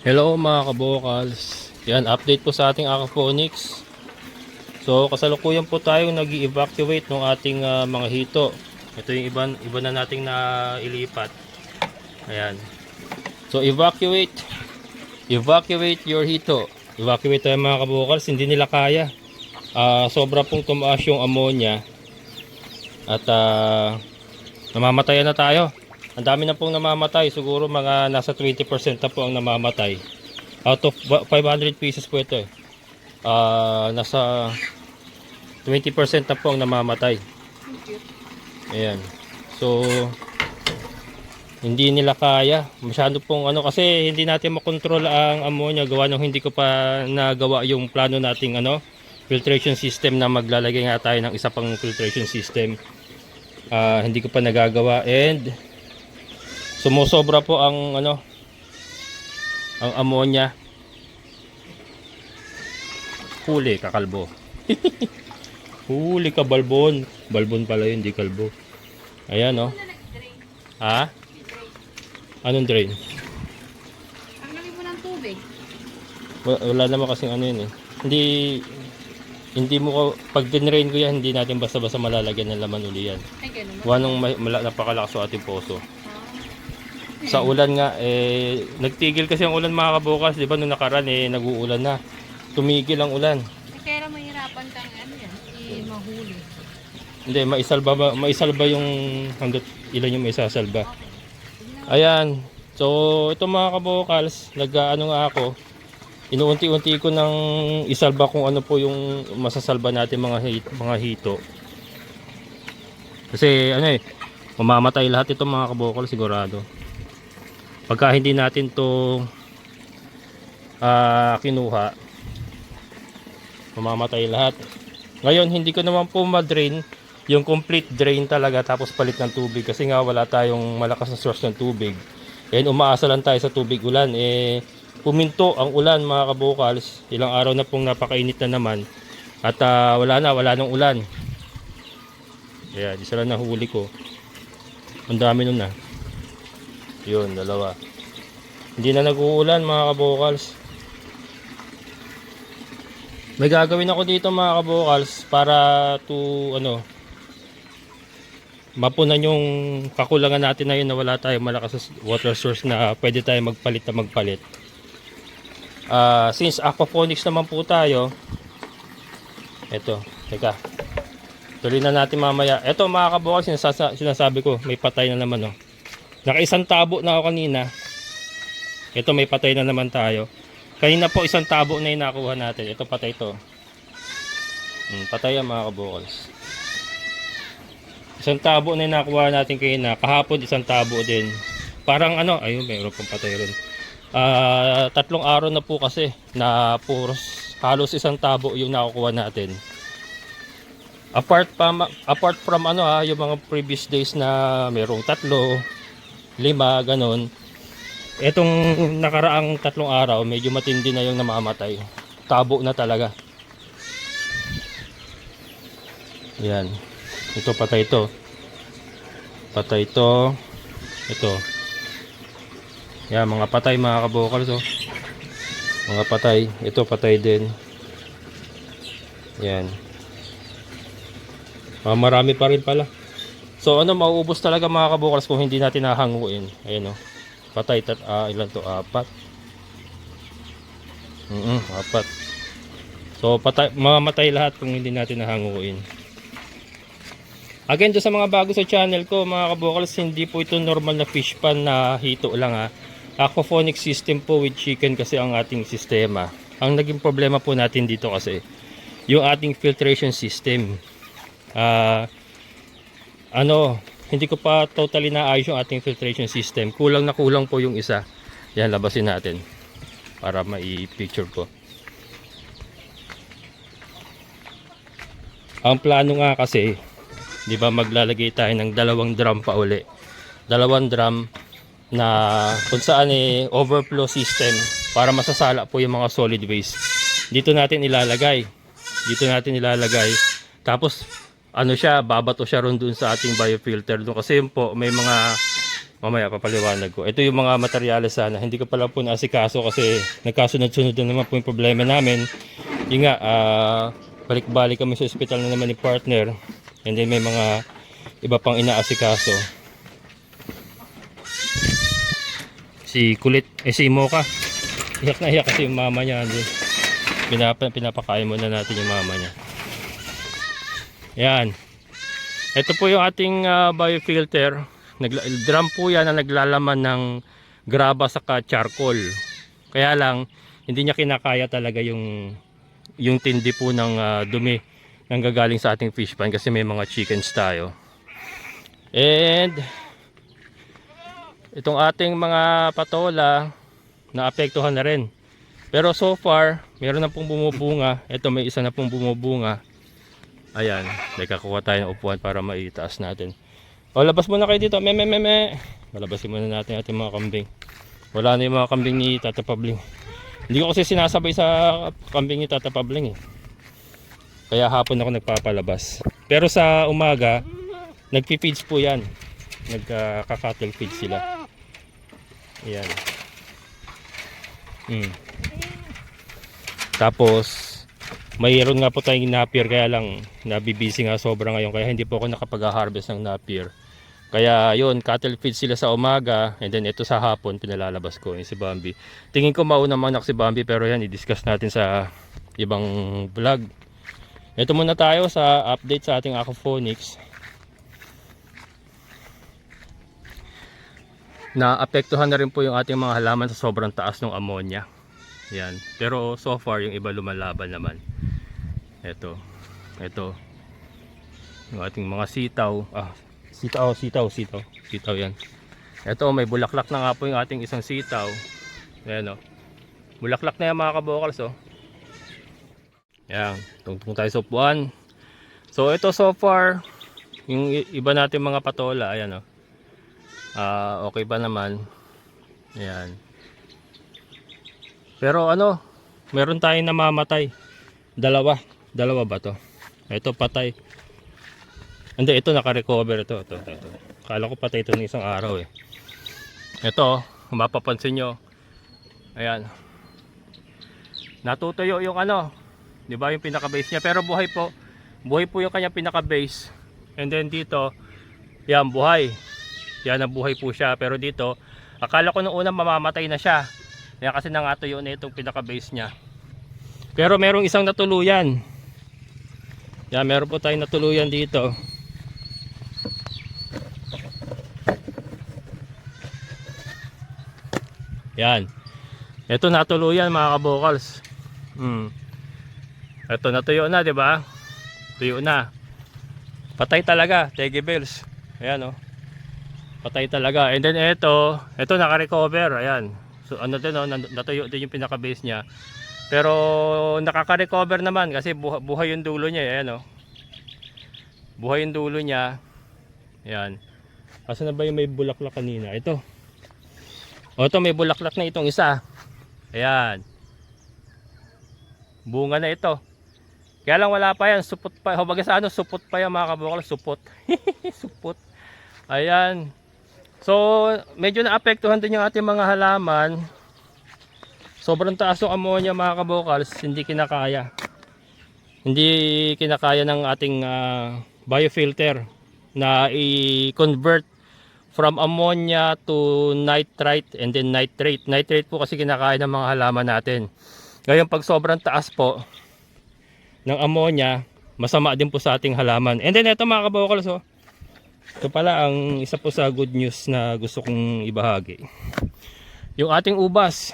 Hello mga kabokals. Yan, update po sa ating aquaponics. So, kasalukuyan po tayong nag-evacuate ng ating mga hito. Ito yung iba na nating na ilipat. Ayan. So, evacuate your hito. Evacuate tayo mga kabokals, hindi nila kaya. Sobra pong tumaas yung ammonia. At namamatayan na tayo. Ang dami na pong namamatay. Siguro mga nasa 20% na po ang namamatay. Out of 500 pieces po ito nasa 20% na po ang namamatay. Ayan. So, hindi nila kaya. Masyado pong kasi hindi natin makontrol ang ammonia. Gawa nung hindi ko pa nagawa yung plano nating filtration system na maglalagay nga tayo ng isa pang filtration system. Hindi ko pa nagagawa and sumusobra po ang ang ammonia. Huli ka kalbo. Huli ka balbon. Balbon pala yun, di kalbo. Ayan Ha? Anong drain? Ang lamig mo ng tubig. Wala naman kasing yun eh. Hindi mo ko, pag dinrain ko yan, hindi natin basta-basta malalagyan ng laman uli yan. Ay, ganun. Wanong napakalakas sa ating poso. Sa ulan nga, nagtigil kasi ang ulan mga kabukas. Di ba nung nakaraan nag-uulan na. Tumigil ang ulan. Kaya mahirapan kang mahuli. Hindi, maisalba yung hanggat ilan yung maisasalba. Ayan. So, ito mga kabukals, nga ako. Inuunti-unti ko nang isalba kung ano po yung masasalba natin mga hito. Kasi mamamatay lahat ito mga kabukals sigurado. Pagka hindi natin to kinuha, mamamatay lahat. Ngayon hindi ko naman po ma-drain yung complete drain talaga tapos palit ng tubig kasi nga wala tayong malakas na source ng tubig. And umaasa lang tayo sa tubig ulan. Puminto ang ulan mga kabukals. Ilang araw na pong napakainit na naman. At wala nang ulan. Kaya isa lang nahuli ko. Ang dami nun na. Yun, dalawa. Hindi na nag-uulan mga kabukals. May gagawin ako dito mga kabukals para mapunan yung kakulangan natin na yun na wala tayong malakas water source na pwede tayo magpalit. Since aquaponics naman po tayo, eto, teka, tuloy na natin mamaya. Eto mga kabukals, sinasabi ko, may patay na naman naka-isang tabo na ako kanina. Ito may patay na naman tayo. Kanina po isang tabo na yung nakuha natin. Ito patay to. Patay yan mga kabukals. Isang tabo na yung nakuha natin kanina. Kahapon isang tabo din. Parang ayun, mayroon pang patay rin. 3 araw na po kasi na halos isang tabo yung nakukuha natin. Apart from yung mga previous days na mayroong 3, 5 ganon. Etong nakaraang 3 araw medyo matindi na yung namamatay. Tabo na talaga. Yan. Ito patay ito. Patay ito. Ito. Yan, mga patay mga kabukals Mga patay. Ito patay din. Yan. Marami pa rin pala. So mauubos talaga mga kabukals kung hindi natin nahanguin. Ayan patay. Ilan to? 4. 4. So mamamatay lahat kung hindi natin nahanguin. Again, sa mga bago sa channel ko mga kabukals, hindi po ito normal na fish pan na hito lang aquaponic system po with chicken kasi ang ating sistema. Ang naging problema po natin dito kasi yung ating filtration system. Hindi ko pa totally naayos yung ating filtration system. Kulang po yung isa. Yan, labasin natin para mai-picture ko. Ang plano nga kasi, di ba, maglalagay tayo ng 2 drum pa uli. 2 drum na kung saan overflow system para masasala po yung mga solid waste. Dito natin ilalagay. Tapos babato siya ron dun sa ating biofilter doon kasi yun po may mga Mamaya papaliwanag ko. Ito yung mga materyales sana. Hindi ko pala po naasikaso kasi nagkasunod-sunod na naman po yung problema namin. Yung nga, balik-balik kami sa ospital na naman ni partner. And then may mga iba pang inaasikaso. Si Kulit, si Mocha. Iyak na iyak kasi yung mama niya. Pinapakain muna natin yung mama niya. Yan. Ito po yung ating biofilter. Drum po yan na naglalaman ng graba saka charcoal. Kaya lang, hindi niya kinakaya talaga yung tindi po ng dumi nang gagaling sa ating fish pan kasi may mga chickens tayo. And itong ating mga patola naapektuhan na rin. Pero so far, meron na pong bumubunga. Ito may isa na pong bumubunga. Ayan, nagkakuha tayo ng upuan para maitaas natin. O, labas muna kayo dito. Malabasin muna natin ating mga kambing. Wala na yung mga kambing ni Tata Pabling. Hindi ko kasi sinasabay sa kambing ni Tata Pabling eh. Kaya hapon ako nagpapalabas. Pero sa umaga, nagpi-feeds po yan. Nagka-cattle feed sila. Ayan. Tapos, mayroon nga po tayong napier kaya lang nabibisi nga sobra ngayon kaya hindi po ako nakapag-harvest ng napier. Kaya yun, cattle feed sila sa umaga and then ito sa hapon pinalalabas ko yung si Bambi. Tingin ko mauna manak si Bambi pero yan i-discuss natin sa ibang vlog. Ito muna tayo sa update sa ating aquaponics. Naapektuhan na rin po yung ating mga halaman sa sobrang taas ng ammonia. Yan. Pero so far yung iba lumalaban naman. Ito yung ating mga sitaw. Sitaw yan. Ito may bulaklak na nga po yung ating isang sitaw. Ayan o. Bulaklak na yan mga kabokals o. Yan. Tungtong tayo sa upuan. So ito so far yung iba natin mga patola. Ayan o. Okay pa naman. Ayan. Pero meron tayong namamatay. Dalawa ba to? Ito patay. Hindi, ito naka-recover ito. Kala ko patay ito ng isang araw eh. Ito, mapapansin nyo. Ayan. Natutuyo yung 'di ba yung pinaka-base niya, pero buhay po. Buhay po yung kanya pinaka-base. And then dito, yan buhay. Yan nabuhay po siya, pero dito akala ko nung una mamamatay na siya. Yan kasi nangatuyo na itong pinaka-base niya. Pero merong isang natuluyan. Yan, meron po tayong natuluyan dito. Yan. Ito natuluyan mga kabokals. Ito natuyo na, 'di ba? Tuyo na. Patay talaga, Tege Bells. Ayan Patay talaga. And then ito naka-recover. Ayan. So din natuyo din yung pinaka-base niya. Pero nakaka-recover naman kasi buhay yung dulo niya. Ayan buhay yung dulo niya. Ayan. Asa na ba yung may bulaklak kanina? Ito. Ito may bulaklak na itong isa. Ayan. Bunga na ito. Kaya lang wala pa yan. Supot pa. Huwag sa supot pa yan mga kabukal. Supot. Supot. Ayan. So medyo naapektuhan din yung ating mga halaman. Sobrang taas yung ammonia mga kabokals, hindi kinakaya. Hindi kinakaya ng ating biofilter na i-convert from ammonia to nitrite and then nitrate. Nitrate po kasi kinakaya ng mga halaman natin. Ngayon pag sobrang taas po ng ammonia, masama din po sa ating halaman. And then ito mga kabokals ito pala ang isa po sa good news na gusto kong ibahagi. Yung ating ubas.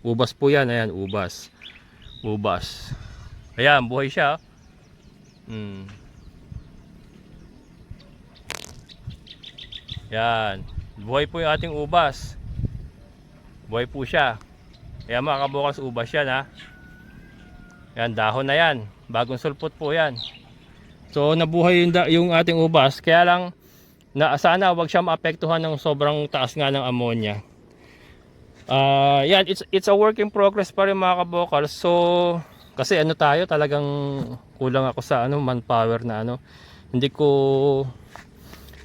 Ubas po yan, ayan, ubas. Ayan, buhay siya. Yan, buhay po yung ating ubas. Buhay po siya. Ayan mga kabokals, ubas yan Yan, dahon na yan. Bagong sulpot po yan. So nabuhay yung ating ubas. Kaya lang, sana wag siya maapektuhan ng sobrang taas nga ng ammonia. Yan, it's a work in progress pa rin mga kabokals. So kasi tayo talagang kulang ako sa manpower na hindi ko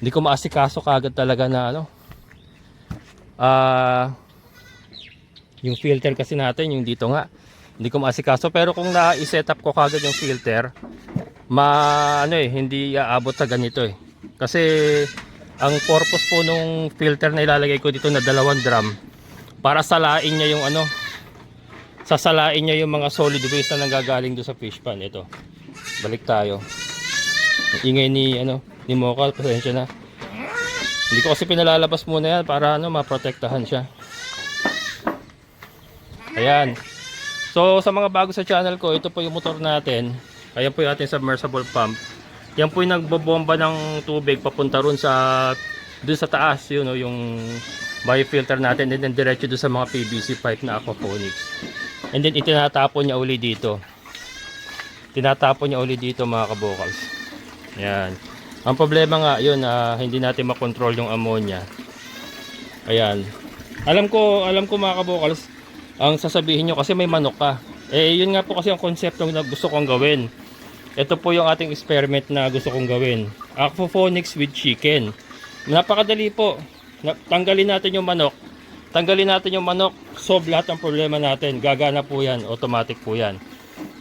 maasikaso kagad talaga na yung filter kasi natin, yung dito nga, hindi ko maasikaso. Pero kung na-set up ko kagad yung filter, hindi aabot sa ganito eh. Kasi ang purpose po nung filter na ilalagay ko dito na 2 drum, para salain niya yung sasalain niya yung mga solid waste na nanggagaling doon sa fish pan. Ito, balik tayo. Ingay ni Mocha, pasensya na. Hindi ko kasi pinalalabas muna yan para maprotektahan siya. Ayan. So sa mga bago sa channel ko, ito po yung motor natin. Ayan po yung ating submersible pump. Yan po yung nagbobomba ng tubig papunta ron dun sa taas, yung biofilter natin, and then diretso dun sa mga PVC pipe na aquaponics. And then itinatapon niya uli dito. Tinatapon niya uli dito, mga kabokals. Ayan. Ang problema nga yun, hindi natin makontrol yung ammonia. Ayan. Alam ko mga kabokals, ang sasabihin nyo kasi may manok ka. Yun nga po kasi ang konsepto na gusto kong gawin. Ito po yung ating experiment na gusto kong gawin. Aquaponics with chicken. Napakadali po. Tanggalin natin yung manok. Solve lahat ng problema natin. Gagana po yan. Automatic po yan.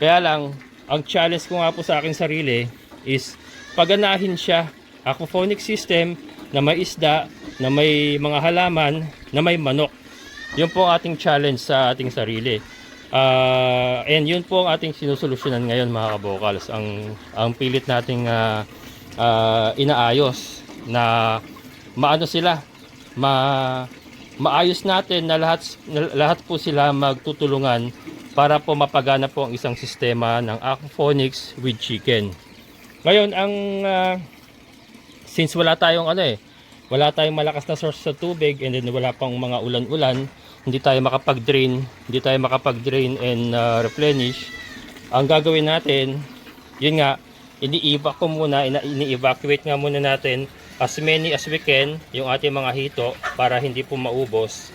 Kaya lang, ang challenge ko nga po sa aking sarili is paganahin siya. Aquaponic system na may isda, na may mga halaman, na may manok. Yun po ang ating challenge sa ating sarili. And yun po ang ating sinusolusyonan ngayon, mga kabokals. Ang pilit nating inaayos na maayos natin na lahat po sila magtutulungan para po mapagana po ang isang sistema ng aquaponics with chicken. Ngayon, since wala tayong malakas na source sa tubig, and then wala pang mga ulan-ulan, hindi tayo makapag-drain and replenish. Ang gagawin natin, yun nga, ini-evacuate nga muna natin as many as we can yung ating mga hito para hindi po maubos.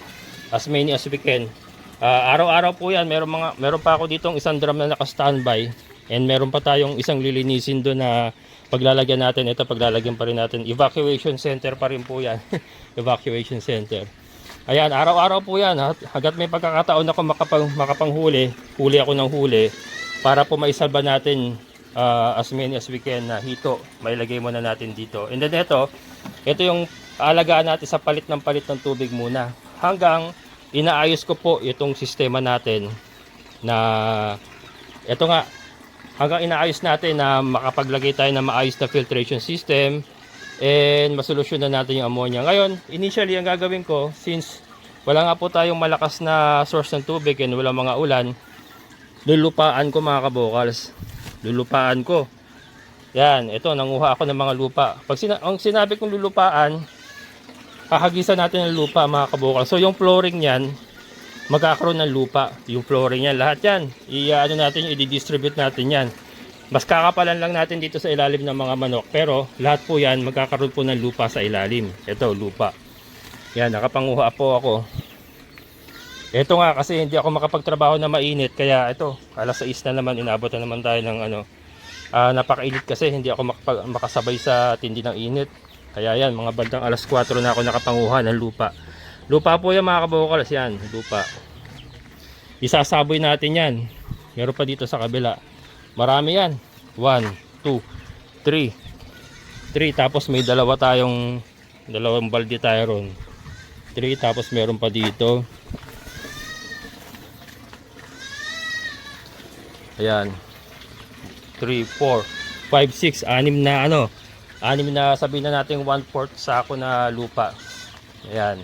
As many as we can. Araw-araw po yan, meron pa ako ditong isang drum na naka-standby, and meron pa tayong isang lilinisin doon na paglalagyan natin. Ito, paglalagyan pa rin natin. Evacuation center pa rin po yan. Evacuation center. Ayan, araw-araw po yan. Hanggat may pagkakataon ako makapanghuli, huli ako ng huli para po maisalba natin as many as we can na hito. Mailagay muna natin dito. And then ito yung alagaan natin sa palit ng tubig muna. Hanggang inaayos ko po itong sistema natin na ito nga, hanggang inaayos natin na makapaglagay tayo ng maayos na filtration system and masolusyonan natin yung ammonia. Ngayon, initially ang gagawin ko, since wala nga po tayong malakas na source ng tubig and wala mga ulan, lulupaan ko, mga kabokals. Lulupaan ko. Yan, ito, nanguha ako ng mga lupa. Ang sinabi kong lulupaan, hahagisan natin ng lupa, mga kabokals. So yung flooring niyan, magkakaroon ng lupa. Yung flooring niyan, lahat yan, i-distribute natin yan. Mas kakapalan lang natin dito sa ilalim ng mga manok, pero lahat po yan magkakaroon po ng lupa sa ilalim. Ito, lupa. Yan, nakapanguha po ako. Ito nga, kasi hindi ako makapagtrabaho na mainit, kaya ito, alas 6 na naman, inabot na naman tayo ng napakainit kasi hindi ako makasabay sa tindi ng init. Kaya yan, mga bandang alas 4 na ako nakapanguha ng lupa. Lupa po yan, mga kabokals, yan, lupa. Isasaboy natin yan. Meron pa dito sa kabila. Marami yan. 1, 2, 3. Tapos may dalawang balde tayo ron. 3, tapos meron pa dito. Ayan. 3, 4, 5, 6. 6 na sabihin na natin 1/4 sako na lupa. Ayan.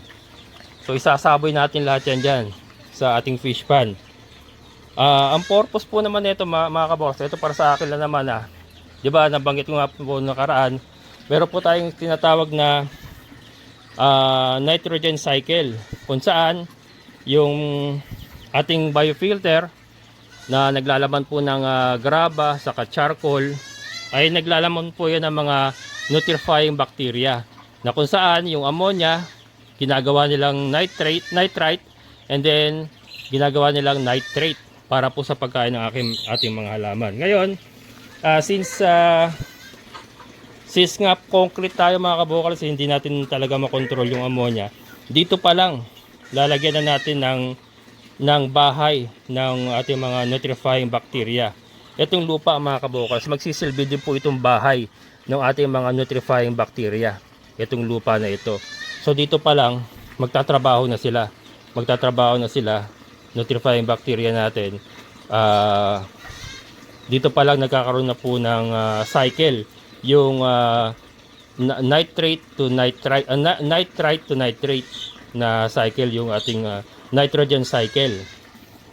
So isasaboy natin lahat yan dyan sa ating fish pan. Ang purpose po naman nito, mga kaboss, ito para sa akin lang naman. Diba, nabanggit ko nga po nakaraan, meron po tayong tinatawag na nitrogen cycle, kung saan yung ating biofilter na naglalaman po ng graba saka charcoal ay naglalaman po yan ng mga nutrifying bacteria, na kung saan yung ammonia ginagawa nilang nitrite, and then ginagawa nilang nitrate para po sa pagkain ng ating mga halaman. Ngayon, since nga concrete tayo, mga kabokals, hindi natin talaga makontrol yung ammonia. dito pa lang lalagyan na natin ng bahay ng ating mga nutrifying bacteria. Itong lupa mga kabukals, magsisilbi din po itong bahay ng ating mga nutrifying bacteria. Itong lupa na ito. So dito pa lang magtatrabaho na sila. Nutrifying bacteria natin. Dito pa lang nagkakaroon na po ng cycle. Yung nitrate to nitrite na cycle, yung ating nitrogen cycle.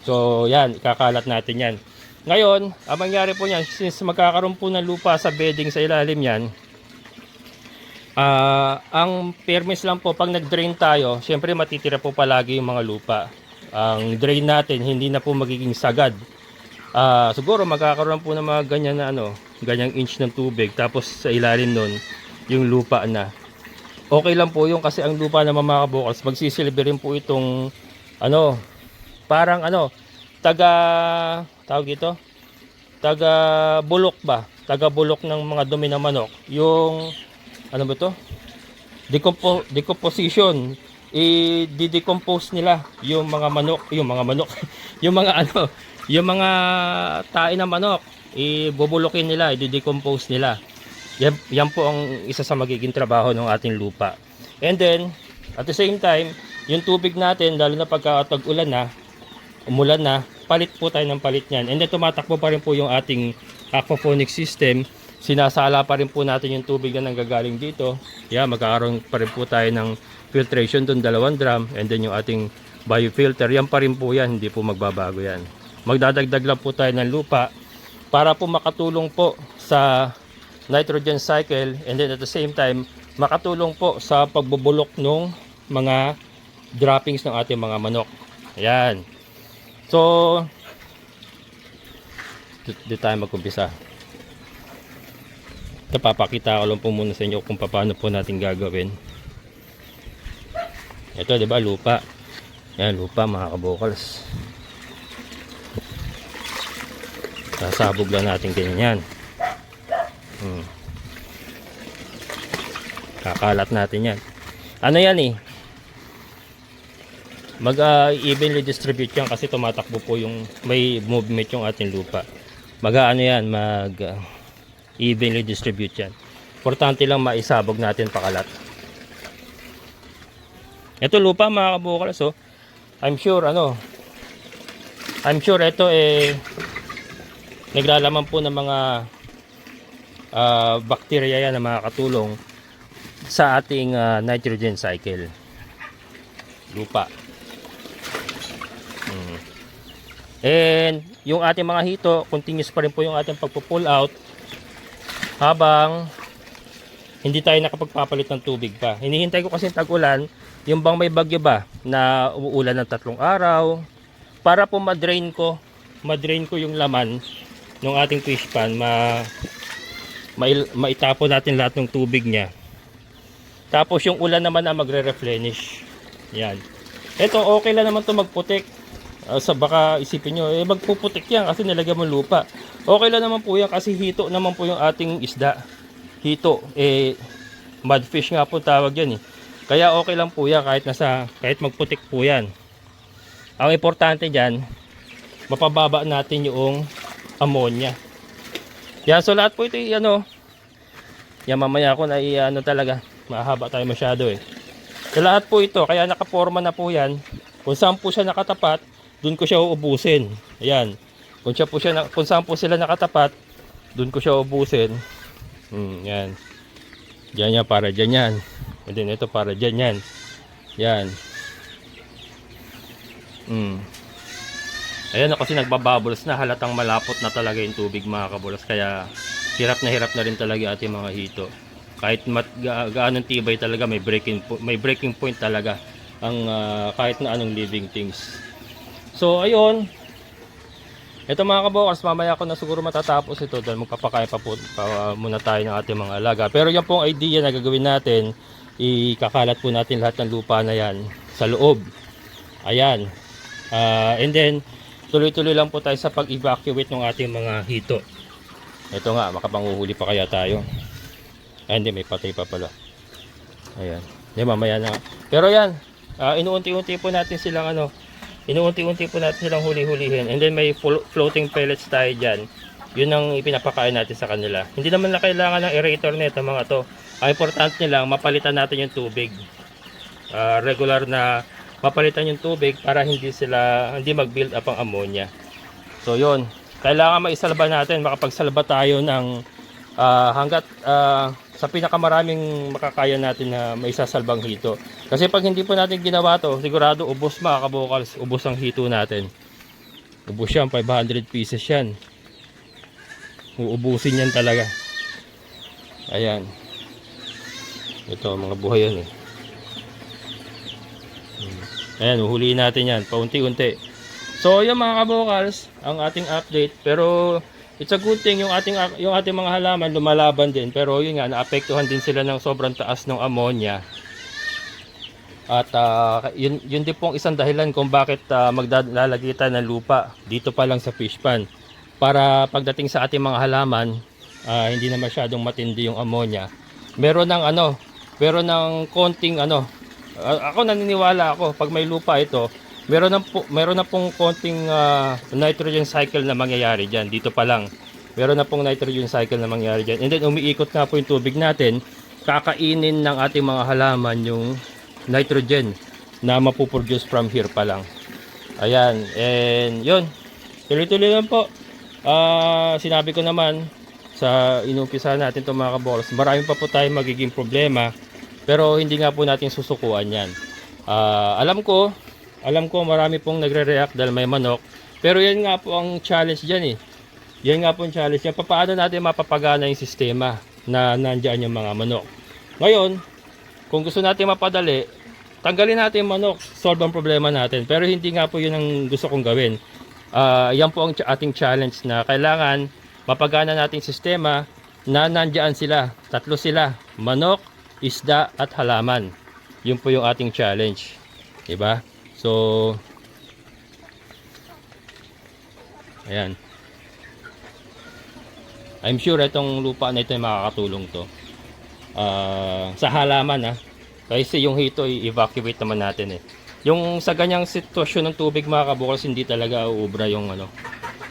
So yan, ikakalat natin yan. Ngayon, ang mangyari po yan, since magkakaroon po ng lupa sa bedding sa ilalim yan, ang permis lang po, pag nag-drain tayo, syempre matitira po palagi yung mga lupa. Ang drain natin, hindi na po magiging sagad. Siguro magkakaroon po ng mga ganyan na ganyang inch ng tubig, tapos sa ilalim nun, yung lupa na. Okay lang po yung kasi ang lupa na mga kabukals, magsisilbi rin po itong parang taga bulok ba? Taga bulok ng mga dumi ng manok. Yung decomposition. I-decompose nila yung mga manok, yung mga tae ng manok. Ibubulokin nila, i-decompose nila. Yan po ang isa sa magiging trabaho ng ating lupa. And then, at the same time, yung tubig natin, lalo na pagka tag-ulan na, umulan na, palit po tayo ng palit niyan. And then tumatakbo pa rin po yung ating aquaponic system. Sinasala pa rin po natin yung tubig na nanggagaling dito. Magkakaroon pa rin po tayo ng filtration doon, 2 drum. And then yung ating biofilter, yan pa rin po yan, hindi po magbabago yan. Magdadagdag lang po tayo ng lupa para po makatulong po sa nitrogen cycle, and then at the same time makatulong po sa pagbubulok ng mga droppings ng ating mga manok. Ayan. So, di tayo mag-umpisa. Ito, papakita ko lang po muna sa inyo kung paano po natin gagawin. Ito, di ba, lupa. Ayan, lupa mga kabukals. Sasabog lang natin ganyan. Kakalat natin yan. Ano yan mag-evenly distribute yan kasi tumatakbo po yung may movement yung ating lupa. Evenly distribute yan. Importante lang maisabog natin pakalat. Ito lupa mga kabukals, I'm sure ito naglalaman po ng mga bacteria yan na makakatulong sa ating nitrogen cycle. Lupa. And yung ating mga hito, continuous pa rin po yung ating pagpo-pull out habang hindi tayo nakapagpapalit ng tubig pa. Hinihintay ko kasi tag-ulan, yung bang may bagyo ba na uulan ng 3 araw para po ma-drain ko yung laman ng ating fish pan, maitapon natin lahat ng tubig niya. Tapos yung ulan naman na magre-replenish. Yan. Ito okay lang naman 'to magputik. Baka isipin nyo, magpuputik yan kasi nilagyan mo lupa. Okay lang naman po yan kasi hito naman po yung ating isda. Hito, mudfish nga po tawag yan Kaya okay lang po yan kahit magputik po yan. Ang importante dyan, mapababa natin yung ammonia. Yan, so lahat po ito yan mamaya ko na talaga. Mahaba tayo masyado So lahat po ito, kaya nakaporma na po yan. Kung saan po siya nakatapat, doon ko siya uubusin. Ayan. Kung saan po sila nakatapat, doon ko siya uubusin. Yan. Diyan yan, para dyan yan. And then ito para dyan yan. Yan. Ayan kasi nagbabubbles na, halatang malapot na talaga yung tubig mga kabulas. Kaya hirap na rin talaga ating mga hito. Kahit gaanong tibay talaga, may breaking point talaga ang kahit na anong living things. So ayun, ito mga kabukas, mamaya ko na siguro matatapos ito dahil magpapakain pa muna tayo ng ating mga alaga. Pero yan pong idea na gagawin natin, ikakalat po natin lahat ng lupa na yan sa loob. Ayan. And then tuloy-tuloy lang po tayo sa pag-evacuate ng ating mga hito. Ito nga, makapanguhuli pa kaya tayo. Ay, hindi, may patay pa pala. Ayan. Hindi, mamaya na. Pero yan, inuunti-unti po natin silang inuunti-unti po natin silang huli-hulihin. And then may floating pellets tayo dyan. Yun ang ipinapakain natin sa kanila. Hindi naman na kailangan ng aerator nito mga to. Ang importante lang, mapalitan natin yung tubig. Regular na mapalitan yung tubig para hindi mag-build up ang ammonia. So yun, kailangan maisalba natin, makapagsalba tayo ng hanggat sa pinakamaraming makakaya natin na maisasalbang hito. Kasi pag hindi po natin ginawa to, sigurado ubos mga kabukals, ubos ang hito natin. Ubos yan, 500 pieces yan. Uubusin yan talaga. Ayan. Ito, mga buhay yan eh. Ayan, uhuliin natin yan, paunti-unti. So, yung mga kabukals, ang ating update. Pero, it's a good thing, yung ating mga halaman lumalaban din. Pero, yun nga, naapektuhan din sila ng sobrang taas ng ammonia. At, yun din pong isang dahilan kung bakit maglalagay tayo ng lupa dito pa lang sa fish pan. Para pagdating sa ating mga halaman, hindi na masyadong matindi yung ammonia. Meron ng konting ako naniniwala ako pag may lupa ito, meron na pong konting nitrogen cycle na mangyayari diyan dito pa lang. Meron na pong nitrogen cycle na mangyayari diyan. And then umiikot nga po yung tubig natin, kakainin ng ating mga halaman yung nitrogen na mapuproduce from here pa lang. Ayan, and yun. Tuloy-tuloy lang po. Sinabi ko naman sa inumpisa natin itong mga kabols, marami pa po tayong magiging problema. Pero hindi nga po natin susukuan yan. Alam ko marami pong nagre-react dahil may manok. Pero yan nga po ang challenge dyan eh. Yan nga po ang challenge yan. Paano natin mapapagana yung sistema na nandyan yung mga manok. Ngayon, kung gusto natin mapadali, tanggalin natin yung manok, solve ang problema natin. Pero hindi nga po yun ang gusto kong gawin. Yan po ang ating challenge na kailangan mapagana natin sistema na nandyan sila. Tatlo sila. Manok, isda at halaman. Yun po yung ating challenge. Diba? So, ayan. I'm sure itong lupa na ito ay makakatulong to. Sa halaman kasi yung hito i-evacuate naman natin eh. Yung sa ganyang sitwasyon ng tubig mga kabukals, hindi talaga uubra yung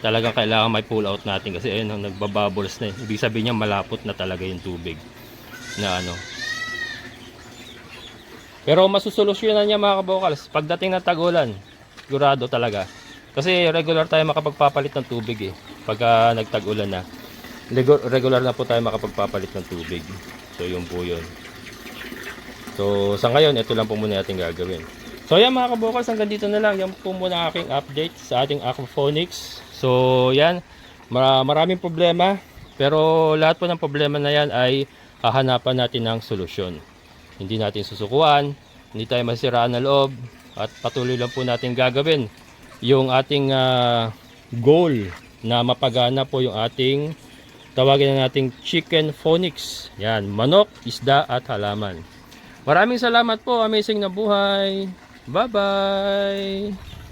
talagang kailangan may pull out natin kasi ayun nagbabubbles na eh. Ibig sabihin niya malapot na talaga yung tubig na Pero masusolusyonan niya mga kabukals pagdating ng tagulan. Sigurado talaga. Kasi regular tayo makapagpapalit ng tubig eh. Pagka nagtag-ulan na. Regular na po tayo makapagpapalit ng tubig. So yun po yun. So sa ngayon, ito lang po muna natin gagawin. So yan mga kabukals, hanggang dito na lang. Yan po muna aking update sa ating aquaponics. So yan, maraming problema. Pero lahat po ng problema na yan ay hahanapan natin ng solusyon. Hindi natin susukuan, hindi tayo masiraan na loob, at patuloy lang po natin gagawin yung ating goal na mapagana po yung ating tawagin na nating chicken phonics. Yan, manok, isda at halaman. Maraming salamat po, amazing na buhay. Bye bye.